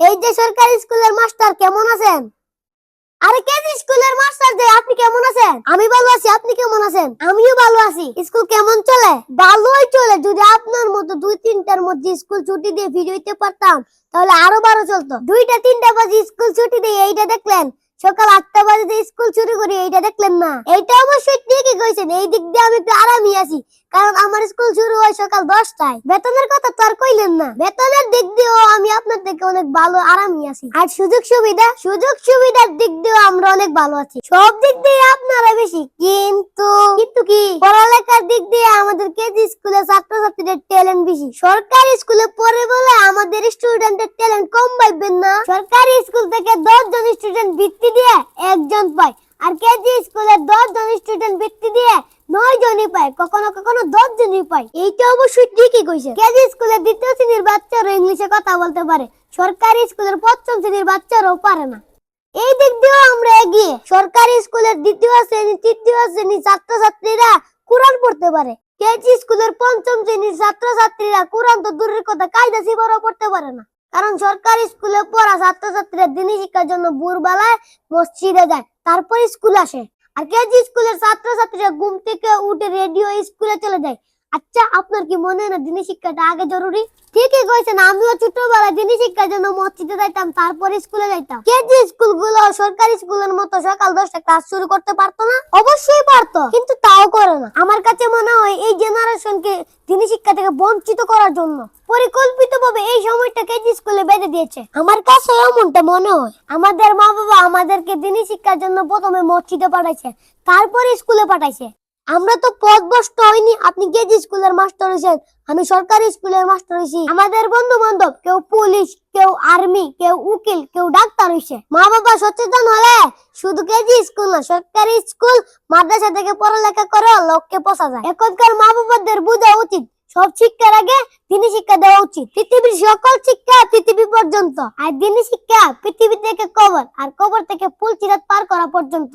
এই যে সরকারি স্কুলের মাস্টার কেমন আছেন? আরে কেজি স্কুলের মাস্টার যে আপনি কেমন আছেন? আমি ভালো আছি, আপনি কেমন আছেন? আমিও ভালো আছি। স্কুল কেমন চলে? ভালোই চলে। যদি আপনার মতো 2-3টার মধ্যে স্কুল ছুটি দিয়ে ফিরে হইতে পারতাম তাহলে আরো ভালো চলতো। 2টা-3টা বাজে স্কুল ছুটি দিয়ে এইটা দেখলেন, সকাল 8টা বাজে স্কুল শুরু করি এইটা দেখলেন না। এইটা অবশ্যই ঠিকই কইছেন, এই দিক দিয়ে আমি একটু আরামই আছি, কারণ আমার স্কুল শুরু হয় সকাল 10টায়। বেতনের কথা তো আর কইলেন না, বেতনের দিক দিয়েও আমি আপনার থেকে অনেক ভালো আরামই আছি। আর সুযোগ সুবিধার দিক দিয়েও আমরা অনেক ভালো আছি। সব দিক দিয়ে আপনারা বেশি, কিন্তু কি পড়ালেখার দিক দিয়ে আমাদের কেজি স্কুলে ছাত্রছাত্রীদের ট্যালেন্ট বেশি। সরকারি স্কুলে পড়ে বলে আমাদের স্টুডেন্টের ট্যালেন্ট কম পাইবেন না। সরকারি স্কুল থেকে 10 জন স্টুডেন্ট বৃত্তি দিয়ে 1 জন পায়, আর কেজি স্কুলে 10 জন স্টুডেন্ট বৃত্তি দিয়ে 9 জনই পায়, কখনো কখনো 10 জনই পায়। এইটা অবশ্যই ঠিকই কইছে। কেজি স্কুলের 2য় শ্রেণীর বাচ্চারা ইংলিশে কথা বলতে পারে, সরকারি স্কুলের 5ম শ্রেণীর বাচ্চারাও পারে না। এই দিক দিয়েও আমরা এগিয়ে। সরকারি স্কুলের 2য় শ্রেণী 3য় শ্রেণীর ছাত্রছাত্রীরা কোরআন পড়তে পারে, কেজি স্কুলের 5ম শ্রেণীর ছাত্রছাত্রীরা কোরআন তো দূরের কথা কায়দা সিফারও পড়তে পারে না। কারণ সরকারি স্কুলে পড়া ছাত্রছাত্রীরা দিনী শিক্ষার জন্য ভোরবেলায় মসজিদে যায়, তারপর স্কুল আসে। আর কেজি স্কুলের ছাত্রছাত্রীরা ঘুম থেকে উঠে রেডিও স্কুলে চলে যায়। আচ্ছা, আপনার কি মনে হয় না দিনী শিক্ষাটা আগে জরুরি? ঠিকই কইছেন, আমিও ছোটবেলায় দিনী শিক্ষার জন্য মসজিদে যাইতাম, তারপর স্কুলে যাইতাম। কেজি স্কুলগুলো সরকারি স্কুলের মতো সকাল 10টায় ক্লাস শুরু করতে পারতো না? অবশ্যই পারতো, কিন্তু তাও করে না। আমার কাছে মনে হয় এই জেনারেশনকে দিনী শিক্ষা থেকে বঞ্চিত করার জন্য পরিকল্পিতভাবে এই সময়টা কেজি স্কুলে বেঁধে দিয়েছে। আমার কাছে এমনটা মনে হয়। আমাদের মা বাবা আমাদেরকে দিনী শিক্ষার জন্য প্রথমে মসজিদে পাঠাইছে, তারপরে স্কুলে পাঠাইছে। আমরা তো পথভ্রষ্ট হইনি। আপনি কেজি স্কুলের মাস্টার হইছেন, আমি সরকারি স্কুলের মাস্টার হইছি। আমাদের বন্ধু বান্ধব কেউ পুলিশ, কেউ আর্মি, কেউ উকিল, কেউ ডাক্তার হইছে। মা বাবা সচেতন হলে শুধু কেজি স্কুল না, সরকারি স্কুল মাদ্রাসা থেকে পড়ালেখা করে লক্ষ্যে পৌঁছা যায়। এখনকার মা বাবাদের বোঝা উচিত সব শিক্ষার আগে দিনী শিক্ষা দেওয়া উচিত। পৃথিবীর সকল শিক্ষা পৃথিবী পর্যন্ত, আর দিনী শিক্ষা পৃথিবী থেকে কবর, আর কবর থেকে ফুল সিরাত পার করা পর্যন্ত।